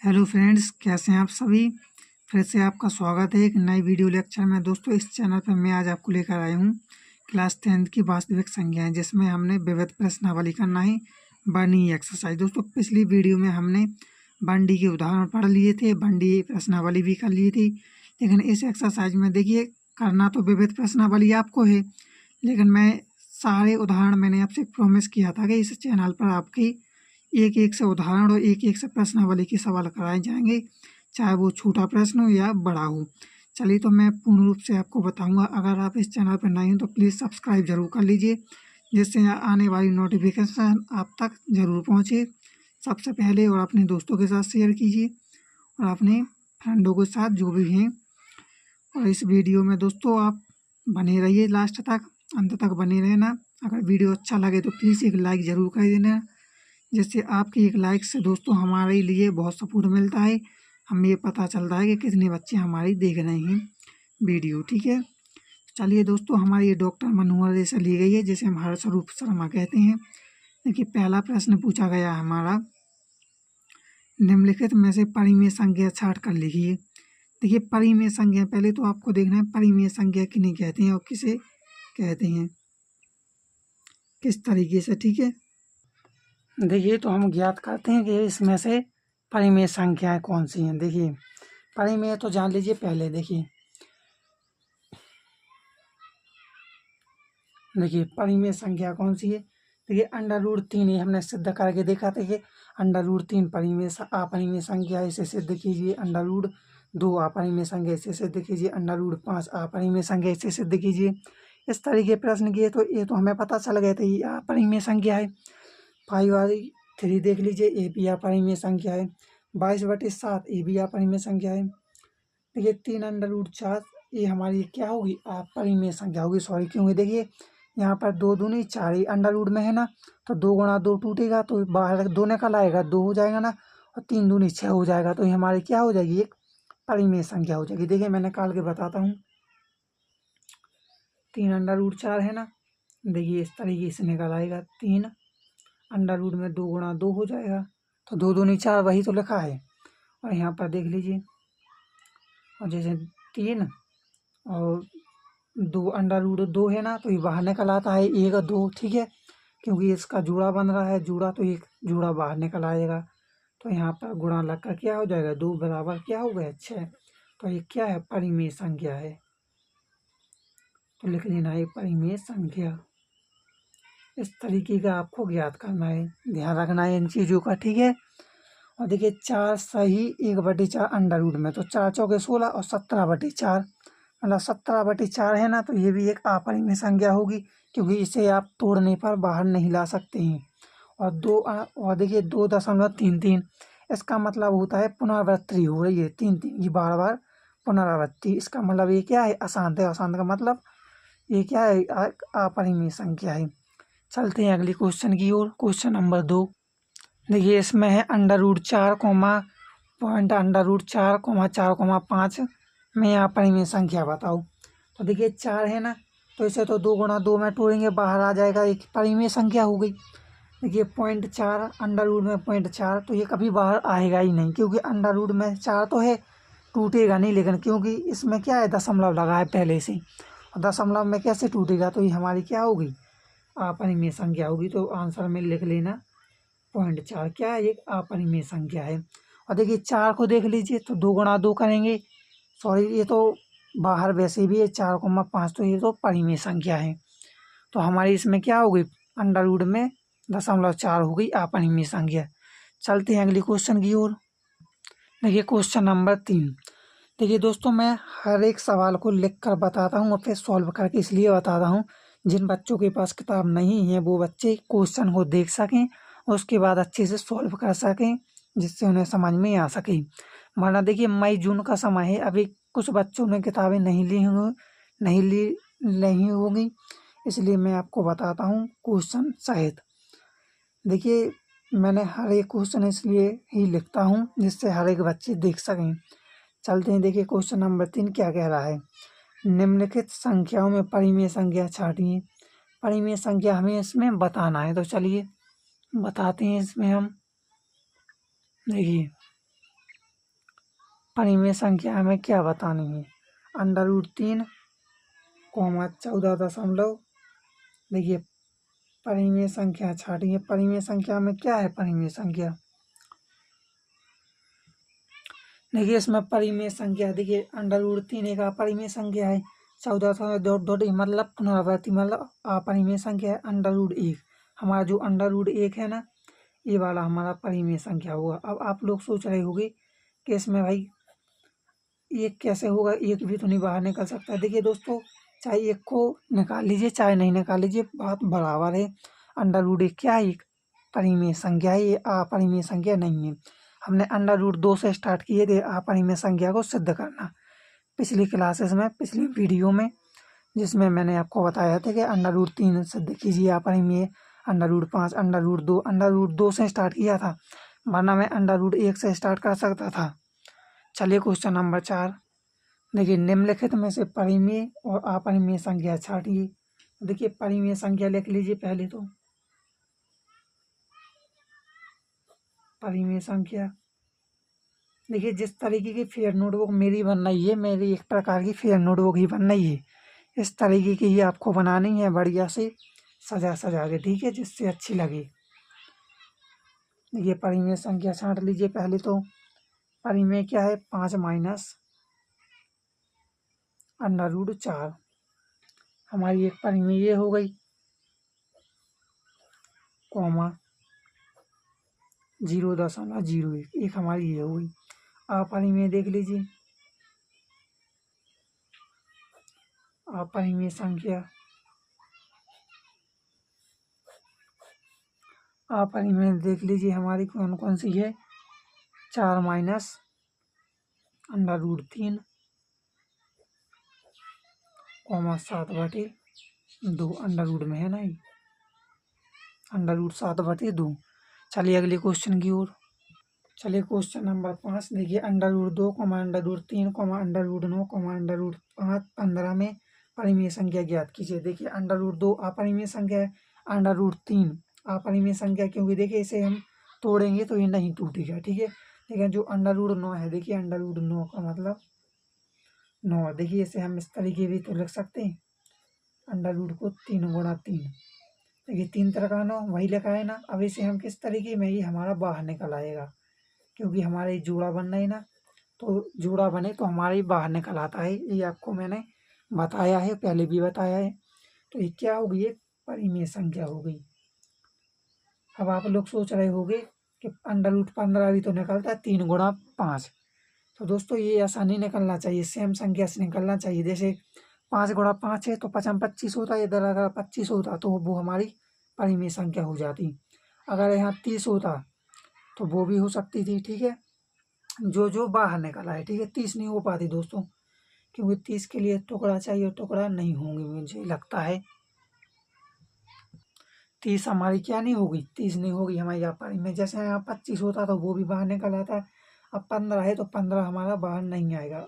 Hello friends, कैसे हैं आप सभी। फिर से आपका स्वागत है एक नई वीडियो लेक्चर में। दोस्तों, इस चैनल पर मैं आज आपको लेकर आया हूँ क्लास 10th की वास्तविक संख्याएं, जिसमें हमने विविध प्रश्नावली करना है बर्निंग एक्सरसाइज। दोस्तों, पिछली वीडियो में हमने बंडी के उदाहरण पढ़ लिए थे, बंडी प्रश्नावली भी कर ली थी। लेकिन इस एक्सरसाइज में देखिए, करना तो विविध प्रश्नावली आपको है, लेकिन मैं सारे उदाहरण मैंने आपसे प्रॉमिस किया था कि इस चैनल पर आपकी एक एक से उदाहरण और एक एक से प्रश्नावली के सवाल कराए जाएंगे, चाहे वो छोटा प्रश्न हो या बड़ा हो। चलिए, तो मैं पूर्ण रूप से आपको बताऊंगा। अगर आप इस चैनल पर नए हैं तो प्लीज़ सब्सक्राइब जरूर कर लीजिए, जिससे आने वाली नोटिफिकेशन आप तक जरूर पहुंचे सबसे पहले। और अपने दोस्तों के साथ शेयर कीजिए और अपने फ्रेंडों के साथ जो भी हैं। और इस वीडियो में दोस्तों आप बने रहिए लास्ट तक, अंत तक बने रहना। अगर वीडियो अच्छा लगे तो प्लीज़ एक लाइक ज़रूर कर देना, जिससे आपकी एक लाइक से दोस्तों हमारे लिए बहुत सपोर्ट मिलता है। हमें ये पता चलता है कि कितने बच्चे हमारी देख रहे हैं वीडियो। ठीक है, चलिए दोस्तों, हमारी ये डॉक्टर मनोहर से ली गई है, जिसे हम हर्षरूप शर्मा कहते हैं। देखिए, पहला प्रश्न पूछा गया हमारा, निम्नलिखित में से परिमेय संख्या छाट कर लिखिए। देखिए, परिमेय संख्या पहले तो आपको देखना है परिमेय संख्या किन्हें कहते हैं और किसे कहते हैं, किस तरीके से। ठीक है, देखिए, तो हम ज्ञात करते हैं कि इसमें से परिमेय संख्याएं कौन सी हैं। देखिए, परिमेय तो जान लीजिए पहले। देखिए परिमेय संख्या कौन सी है। देखिए, √3 ये हमने सिद्ध करके देखा था कि √3 परिमेय अपरिमेय संख्या है, इसे सिद्ध कीजिए। √2 अपरिमेय संख्या, इसे सिद्ध कीजिए। √5 अपरिमेय संख्या, इसे सिद्ध कीजिए। इस तरीके प्रश्न किए तो ये तो हमें पता चल गया था ये अपरिमेय संख्या है। 5/3 देख लीजिए, ये भी अपरिमेय संख्या है। 22/7 ये भी अपरिमेय संख्या है। देखिए, 3√4 ये हमारी क्या होगी, अपरिमेय संख्या होगी। सॉरी, क्योंकि देखिए यहाँ पर 2 दूनी 4 ही अंडर में है ना, तो 2 गुणा 2 टूटेगा तो बाहर 2 निकल आएगा, 2 हो जाएगा ना, और 3 दूनी 6 हो जाएगा, तो ये हमारी क्या हो जाएगी, एक परिमेय संख्या हो जाएगी। देखिए, मैं निकाल के बताता हूँ। 3√4 है ना, देखिए इस तरीके से निकल आएगा। 3 अंडर में 2 गुणा 2 हो जाएगा, तो 2 दूनी 4 वही तो लिखा है। और यहाँ पर देख लीजिए, और जैसे 3 और 2 √2 है ना, तो ये बाहर निकल आता है 1 2। ठीक है, क्योंकि इसका जोड़ा बन रहा है जोड़ा, तो एक जोड़ा बाहर निकल आएगा, तो यहाँ पर गुणा लगकर क्या हो जाएगा, 2 बराबर क्या हो गया, 6। तो ये क्या है, परिमेय संख्या है। तो लिख लेना है परिमेय संख्या। इस तरीके का आपको ज्ञात करना है, ध्यान रखना है इन चीज़ों का। ठीक है, और देखिए 4 सही 1/4 अंडर में, तो 4 चौके 16 और 17/4, मतलब 17/4 है ना, तो ये भी एक अपरिमेय संख्या होगी, क्योंकि इसे आप तोड़ने पर बाहर नहीं ला सकते हैं। और देखिए 2.33, इसका मतलब होता है पुनरावृत्ति हो रही है, 3 की बार बार पुनरावृत्ति। इसका मतलब ये क्या है, अशांत है। अशांत का मतलब ये क्या है, अपरिमेय संख्या है। चलते हैं अगले क्वेश्चन की ओर। क्वेश्चन नंबर 2, देखिए इसमें है √4, पॉइंट √4, 4,5 में अपरिमेय संख्या बताओ। तो देखिए 4 है ना, तो इसे तो 2 गुणा 2 में तोड़ेंगे, बाहर आ जाएगा, एक परिमेय संख्या हो गई। देखिए 0.4 अंडर में 0.4, तो ये कभी बाहर आएगा ही नहीं, क्योंकि अंडर में 4 तो है, टूटेगा नहीं। लेकिन क्योंकि इसमें क्या है, दशमलव लगा है पहले से, और दशमलव में कैसे टूटेगा, तो ये हमारी क्या होगी, अपरिमेय संख्या होगी। तो आंसर में लिख लेना 0.4 क्या है, एक अपरिमेय संख्या है। और देखिए 4 को देख लीजिए, तो 2 गुणा 2 करेंगे। सॉरी, ये तो बाहर वैसे भी है 4,5, तो ये तो परिमेय संख्या है। तो हमारी इसमें क्या हो गई, अंडर में 0.4 हो गई अपरिमेय संख्या। चलते हैं अगले क्वेश्चन की ओर। देखिए क्वेश्चन नंबर 3, देखिए दोस्तों, मैं हर एक सवाल को लिख कर बताता हूँ और फिर सॉल्व करके इसलिए बताता हूँ, जिन बच्चों के पास किताब नहीं है वो बच्चे क्वेश्चन को देख सकें और उसके बाद अच्छे से सॉल्व कर सकें, जिससे उन्हें समझ में आ सके। वरना देखिए मई जून का समय है, अभी कुछ बच्चों ने किताबें नहीं होगी, इसलिए मैं आपको बताता हूँ क्वेश्चन सहित। देखिए, मैंने हर एक क्वेश्चन इसलिए ही लिखता हूँ जिससे हर एक बच्चे देख सकें। चलते हैं, देखिए क्वेश्चन नंबर 3 क्या कह रहा है, निम्नलिखित संख्याओं में परिमेय संख्या छाटिए। परिमेय संख्या हमें इसमें बताना है, तो चलिए बताते हैं इसमें हम। देखिए परिमेय संख्या हमें क्या बतानी है। अंडर रूट 3 कॉमा 14 दशमलव। देखिए परिमेय संख्या छाटिए। परिमेय संख्या में क्या है परिमेय संख्या। देखिए इसमें परिमेय संख्या देखिए अंडर रूट 3 एक अपरिमेय संख्या है। 14 मतलब पुनरावृत्ति मतलब अपरिमेय संख्या है। अंडर रूट 1 हमारा जो अंडर रूट 1 है ना, ये वाला हमारा परिमेय संख्या होगा। अब आप लोग सोच रहे होंगे कि इसमें भाई एक कैसे होगा, एक भी तो नहीं बाहर निकल सकता। देखिए दोस्तों, चाहे एक को निकाल लीजिए चाहे नहीं निकाल लीजिए, बात बराबर है। अंडर रूट 1 क्या है, एक परिमेय संख्या है, ये अपरिमेय संख्या नहीं है। हमने अंडर रूट 2 से स्टार्ट किए थे अपरिमेय संख्या को सिद्ध करना पिछली क्लासेस में, पिछली वीडियो में, जिसमें मैंने आपको बताया था कि अंडर रूट 3 सिद्ध कीजिए अपरिमेय, अंडर रूट 5, अंडर रूट 2 से स्टार्ट किया था, वरना मैं अंडर रूट 1 से स्टार्ट कर सकता था। चलिए क्वेश्चन नंबर 4। देखिए निम्नलिखित में से परिमेय और अपरिमेय संख्या छाटिए। देखिए परिमेय संख्या लिख लीजिए पहले तो। परिमेय संख्या देखिए जिस तरीके की फेयर नोटबुक मेरी बन रही है, मेरी एक प्रकार की फेयर नोटबुक ही बन रही है, इस तरीके की ही आपको बनानी है, बढ़िया से सजा सजा के, ठीक है, जिससे अच्छी लगे। देखिए परिमेय संख्या छांट लीजिए पहले तो। परिमेय क्या है, 5 माइनस अंडर रूट 4। हमारी एक परिमेय ये हो गई, कॉमा 0.01 एक हमारी ये हो गई। अपरिमेय देख लीजिए, अपरिमेय संख्या, अपरिमेय देख लीजिए हमारी कौन कौन सी है। 4 minus under root 3 comma 7/2 under root में है ना, ये अंडर रूट 7/2। चलिए अगले क्वेश्चन की ओर। चलिए क्वेश्चन नंबर 5। देखिए under root 2 under root 3 under root 9 under root 15 में परिमेय संख्या ज्ञात कीजिए। देखिए अंडर रूट 2 अपरिमेय संख्या है, अंडर रूट 3 अपरिमेय संख्या, क्योंकि देखिए इसे हम तोड़ेंगे तो ये नहीं टूटेगा, ठीक है। लेकिन जो अंडर रूट 9 है, देखिए अंडर रूट 9 का मतलब 9, देखिए इसे हम इस तरीके भी तो लिख सकते हैं, अंडर रूट को 3 गुणा 3। देखिए 3 तरह का 9 वही लिखा है ना। अब इसे हम किस तरीके में, ये हमारा बाहर निकल आएगा, क्योंकि हमारे जोड़ा बन रहा है ना, तो जोड़ा बने तो हमारे बाहर निकल आता है। ये आपको मैंने बताया है, पहले भी बताया है। तो ये क्या हो गई, एक परिमेय संख्या हो गई। अब आप लोग सोच रहे होंगे कि अंडर रूट 15 भी तो निकलता है 3 गुणा 5। तो दोस्तों ये ऐसा नहीं निकलना चाहिए, सेम संख्या से निकलना चाहिए। जैसे 5 गुणा 5 है तो 5 25 होता है, इधर अगर 25 होता तो वो हमारी परिमेय संख्या हो जाती। अगर यहाँ 30 होता तो वो भी हो सकती थी, ठीक है। जो बाहर निकला है, ठीक है। 30 नहीं हो पाती दोस्तों, क्योंकि 30 के लिए टुकड़ा चाहिए, टुकड़ा नहीं होंगे मुझे लगता है। 30 हमारी क्या नहीं होगी, 30 नहीं होगी हमारी यहाँ परिमेय। जैसे यहाँ 25 होता तो वो भी बाहर निकल आता। अब 15 है तो 15 हमारा बाहर नहीं आएगा।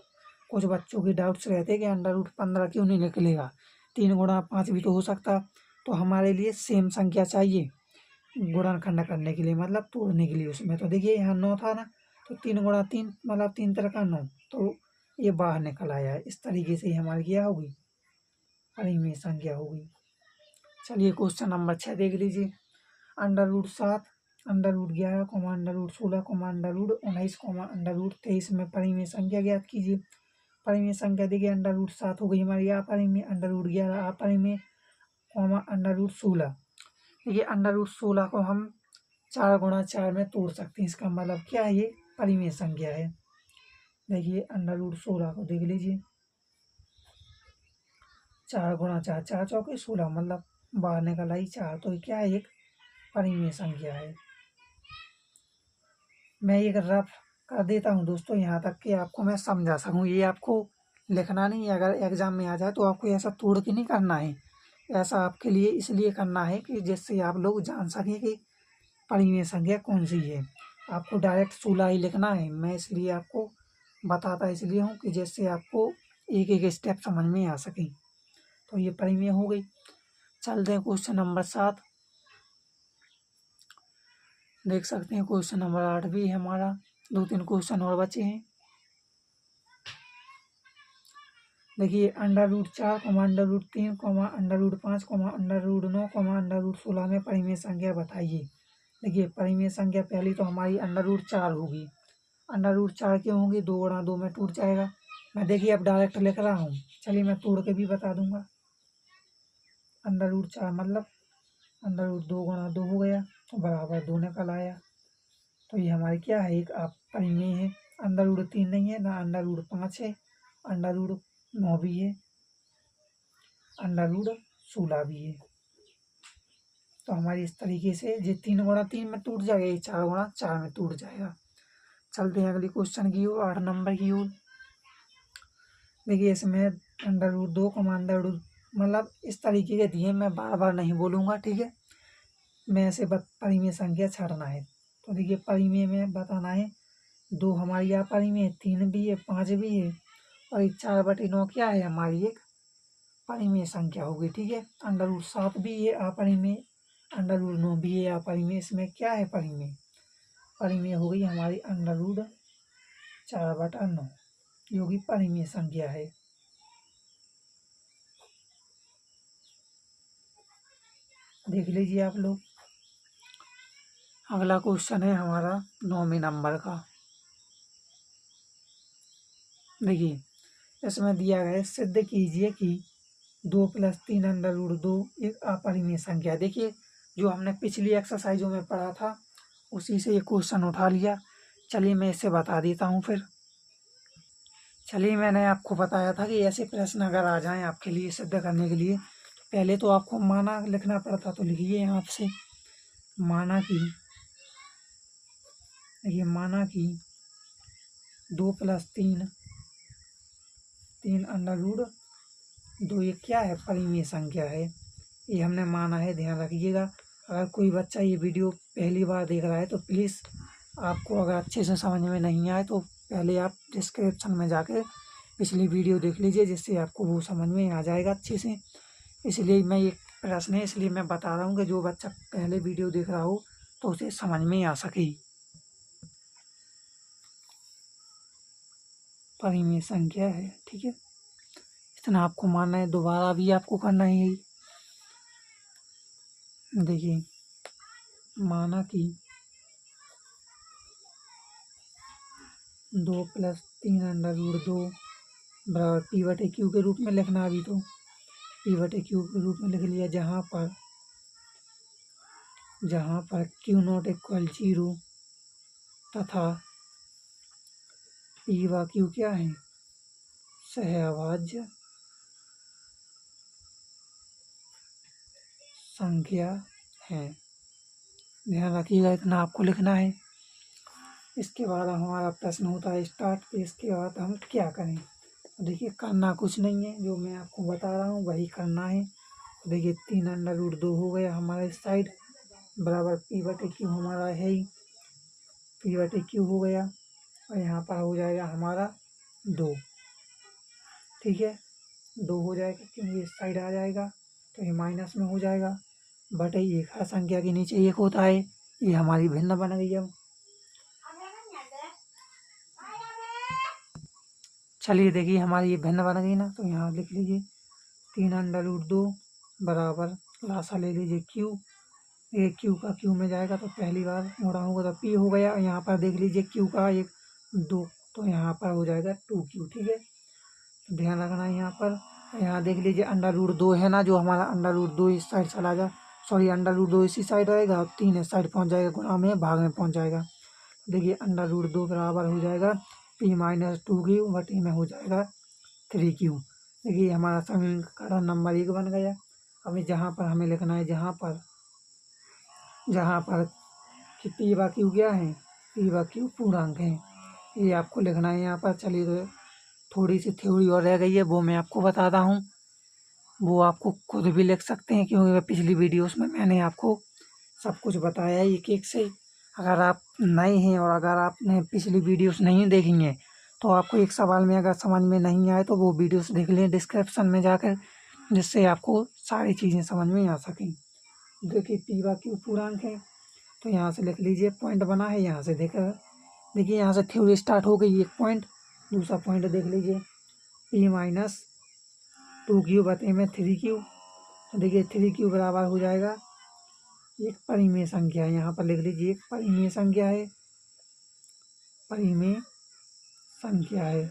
कुछ बच्चों के डाउट्स रहते हैं कि अंडर रूट 15 क्यों नहीं निकलेगा, 3 गुणा 5 भी तो हो सकता। तो हमारे लिए सेम संख्या चाहिए गुणनखंड करने के लिए, मतलब तोड़ने के लिए उसमें। तो देखिए यहाँ 9 था ना, तो 3 गुणा 3 मतलब 3 तरह का 9, तो ये बाहर निकल आया है। इस तरीके से ही हमारी क्या होगी, परिमेय संख्या होगी। चलिए क्वेश्चन नंबर 6 देख लीजिए। Under root 7 under root 11 under root 16 under root 19 under root 23 में परिमेय संख्या ज्ञात कीजिए। परिमेय संख्या देखिए अंडर रूट 7 हो गई हमारी अपरिमेय, अंडर रूट 11 अपरिमेय, अंडर रूट 16। देखिए अंडर रूट 16 को हम 4 गुणा 4 में तोड़ सकते हैं। इसका मतलब क्या है, ये परिमेय संख्या है। देखिए अंडर रूट 16 को देख लीजिए, 4 गुणा 4, 4 चौके 16, मतलब बाहर निकल आई 4, तो ये क्या है, एक परिमेय संख्या है। मैं एक रफ कर देता हूँ दोस्तों, यहाँ तक कि आपको मैं समझा सकूँ। ये आपको लिखना नहीं है, अगर एग्जाम में आ जाए तो आपको ऐसा तोड़ के नहीं करना है। ऐसा आपके लिए इसलिए करना है कि जिससे आप लोग जान सकें कि परिमेय संख्या कौन सी है। आपको डायरेक्ट 16 ही लिखना है, मैं इसलिए आपको बताता इसलिए हूँ कि जिससे आपको एक एक स्टेप समझ में आ सके। तो ये परिमेय हो गई। चलते हैं क्वेश्चन नंबर 7। देख सकते हैं क्वेश्चन नंबर 8 भी है हमारा, 2-3 क्वेश्चन और बचे हैं। देखिए √4, √3, √5, √9, √16 में परिमेय संख्या बताइए। देखिए परिमेय संख्या पहली तो हमारी √4 होगी। √4 क्यों होगी? 2 गुणा 2 में टूट जाएगा। मैं देखिए अब डायरेक्ट लिख रहा हूँ, चलिए मैं तोड़ के भी बता दूंगा। √4 मतलब √2 गुणा 2 हो गया तो बराबर 2 निकल आया। तो ये हमारी क्या है? एक आप परिमेय है। √3 नहीं है ना, √5 है, √9 भी है, √16 भी है। तो हमारी इस तरीके से ये 3 गुणा 3 में टूट जाएगा, ये 4 गुणा 4 में टूट जाएगा। चलते हैं अगली क्वेश्चन की ओर, 8 नंबर की ओर। देखिए इसमें √2, मतलब इस तरीके के दिए, मैं बार बार नहीं बोलूँगा, ठीक है। मैं ऐसे परिमेय संख्या छाड़ना है। तो देखिए परिमेय में बताना है, 2 हमारी अपरिमेय है, 3 भी है, 5 भी है, और एक 4/9 क्या है? हमारी एक परिमेय संख्या होगी, ठीक है। √7 भी है अपरिमेय, √9 भी है अपरिमेय। इसमें क्या है? परिमेय। परिमेय हो गई हमारी √4/9, जो कि परिमेय संख्या है। देख लीजिए आप लोग। अगला क्वेश्चन है हमारा 9वें नंबर का। देखिए इसमें दिया गया है, सिद्ध कीजिए कि 2 + 3 √2 एक अपरिमेय संख्या है। देखिए जो हमने पिछली एक्सरसाइजों में पढ़ा था उसी से ये क्वेश्चन उठा लिया। चलिए मैं इसे बता देता हूँ फिर। चलिए मैंने आपको बताया था कि ऐसे प्रश्न अगर आ जाएं आपके लिए सिद्ध करने के लिए, पहले तो आपको माना लिखना पड़ता, तो लिखिए यहाँ से माना कि, ये माना कि 2 + 3 √2 ये क्या है? परिमेय संख्या है। ये हमने माना है, ध्यान रखिएगा। अगर कोई बच्चा ये वीडियो पहली बार देख रहा है तो प्लीज़, आपको अगर अच्छे से समझ में नहीं आए तो पहले आप डिस्क्रिप्शन में जाकर पिछली वीडियो देख लीजिए, जिससे आपको वो समझ में आ जाएगा अच्छे से। इसलिए मैं ये प्रश्न है, इसलिए मैं बता रहा हूँ कि जो बच्चा पहले वीडियो देख रहा हो तो उसे समझ में आ सके। परिमेय संख्या है, ठीक है। इतना आपको मानना है, दोबारा भी आपको करना है यही। देखिए माना कि 2 + 3 √2 बराबर P/Q के रूप में लिखना। अभी तो P/Q के रूप में लिख लिया, जहाँ पर Q0 = 0 तथा P/Q क्या है? सहअभाज्य संख्या है। ध्यान रखिएगा, इतना आपको लिखना है। इसके बाद हमारा प्रश्न होता है स्टार्ट, इसके बाद हम क्या करें? देखिए करना कुछ नहीं है, जो मैं आपको बता रहा हूँ वही करना है। देखिए 3 √2 हो गया हमारा इस साइड, बराबर P/Q हमारा है ही, P/Q हो गया, और यहाँ पर हो जाएगा हमारा 2, ठीक है। 2 हो जाएगा क्योंकि इस साइड आ जाएगा तो ये माइनस में हो जाएगा, बटे 1 हर संख्या के नीचे 1 होता है। ये हमारी भिन्न बन गई। अब चलिए देखिए हमारी ये भिन्न बन गई ना, तो यहाँ लिख लीजिए 3 √2 बराबर, लासा ले लीजिए Q, ये Q का Q में जाएगा तो पहली बार मोड़ा होगा तो P हो गया। यहाँ पर देख लीजिए Q का 1 2, तो यहाँ पर हो जाएगा 2Q, ठीक है। तो ध्यान रखना है यहाँ पर। यहाँ देख लीजिए √2 है ना, जो हमारा √2 इस साइड चला जा, सॉरी √2 इसी साइड रहेगा और 3 इस साइड पहुँच जाएगा, गुणा में भाग में पहुँच जाएगा। देखिए √2 बराबर हो जाएगा P-2Q बटे में हो जाएगा 3Q। देखिए हमारा समीकरण नंबर 1 बन गया। अभी जहाँ पर हमें लिखना है, जहाँ पर कि P/Q क्या है? P/Q पूर्णांक है, ये आपको लिखना है यहाँ पर। चलिए तो थोड़ी सी थ्योरी और रह गई है, वो मैं आपको बताता हूँ। वो आपको खुद भी लिख सकते हैं, क्योंकि पिछली वीडियोस में मैंने आपको सब कुछ बताया है एक एक से। अगर आप नए हैं और अगर आपने पिछली वीडियोस नहीं देखी हैं तो आपको एक सवाल में अगर समझ में नहीं आए तो वो वीडियोस देख लें डिस्क्रिप्शन में जाकर, जिससे आपको सारी चीज़ें समझ में आ सकें। देखिए P/Q पूर्णांक है, तो यहाँ से लिख लीजिए, पॉइंट बना है यहाँ से देखिए यहाँ से थ्योरी स्टार्ट हो गई। एक पॉइंट, दूसरा पॉइंट देख लीजिए P- 2q बटे में 3q। देखिए 3q बराबर हो जाएगा एक परिमेय संख्या है, यहाँ पर लिख लीजिए एक परिमेय संख्या है, परिमेय संख्या है।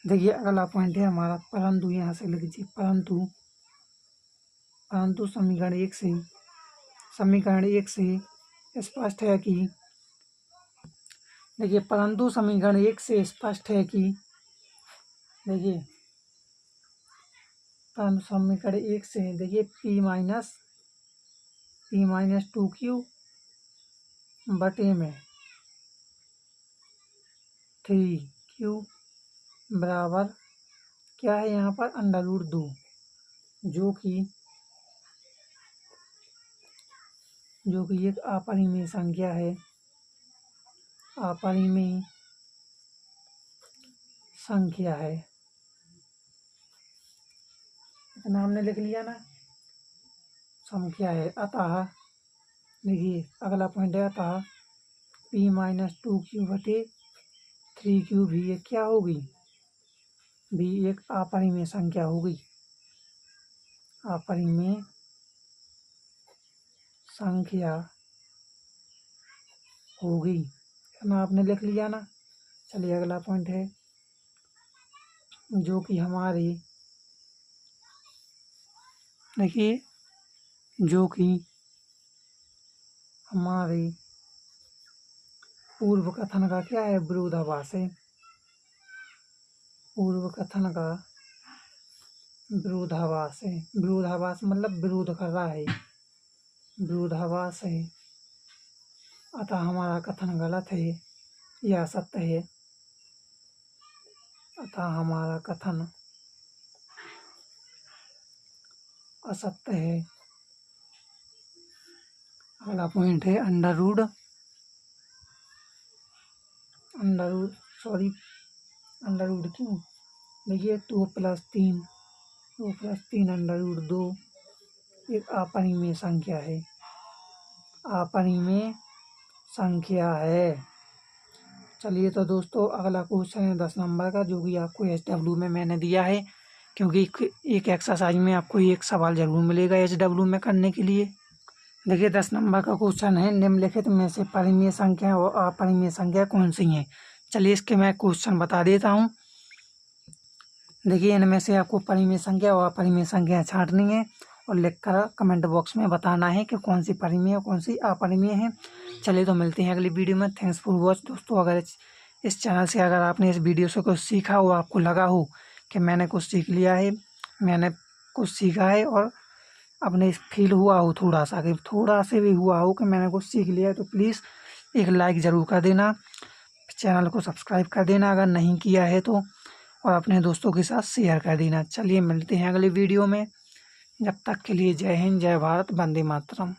देखिए अगला पॉइंट है हमारा परंतु, यहाँ से लिख लीजिए परंतु समीकरण एक से स्पष्ट है कि, देखिए परंतु समीकरण 1 से स्पष्ट है कि, देखिए परंतु समीकरण 1 से देखिए p माइनस 2q बटे में 3q बराबर क्या है यहाँ पर √2, जो कि एक अपरिमेय संख्या है, अपरिमेय संख्या है। इतना हमने लिख लिया ना, संख्या है। अतः देखिए अगला पॉइंट है, अतः p माइनस 2q बटे 3q भी एक क्या होगी, भी एक अपरिमेय संख्या होगी, अपरिमेय संख्या होगी। इतना आपने लिख लिया ना। चलिए अगला पॉइंट है, जो कि हमारी, देखिए जो कि हमारे पूर्व कथन का क्या है, विरोधाभास है। पूर्व कथन का विरोधाभास है। विरोधाभास मतलब विरोध कर रहा है, विरोधाभास है। अतः हमारा कथन गलत है या सत्य है, अतः हमारा कथन असत्य है। अगला पॉइंट है अंडर रूट क्यों, देखिए 2 + 3 √2 एक अपरिमेय संख्या है, अपरिमेय संख्या है। चलिए तो दोस्तों अगला क्वेश्चन है 10 नंबर का, जो कि आपको SW में मैंने दिया है, क्योंकि एक एक्सरसाइज में आपको एक सवाल जरूर मिलेगा SW में करने के लिए। देखिए 10 नंबर का क्वेश्चन है, निम्नलिखित में से परिमेय संख्या और अपरिमेय संख्या कौन सी हैं। चलिए इसके मैं क्वेश्चन बता देता हूँ। देखिए इनमें से आपको परिमेय संख्या और अपरिमेय संख्या छांटनी है और लिखकर कमेंट बॉक्स में बताना है कि कौन सी परिमेय और कौन सी अपरिमेय है। चलिए तो मिलते हैं अगली वीडियो में। थैंक्स फॉर वॉच दोस्तों। अगर इस चैनल से अगर आपने इस वीडियो से कुछ सीखा हो, आपको लगा हो कि मैंने कुछ सीख लिया है, मैंने कुछ सीखा है और अपने फील हुआ हो थोड़ा सा, कि थोड़ा से भी हुआ हो कि मैंने कुछ सीख लिया है, तो प्लीज़ एक लाइक ज़रूर कर देना, चैनल को सब्सक्राइब कर देना अगर नहीं किया है तो, और अपने दोस्तों के साथ शेयर कर देना। चलिए मिलते हैं अगली वीडियो में। जब तक के लिए जय हिंद, जय भारत, वंदे मातरम।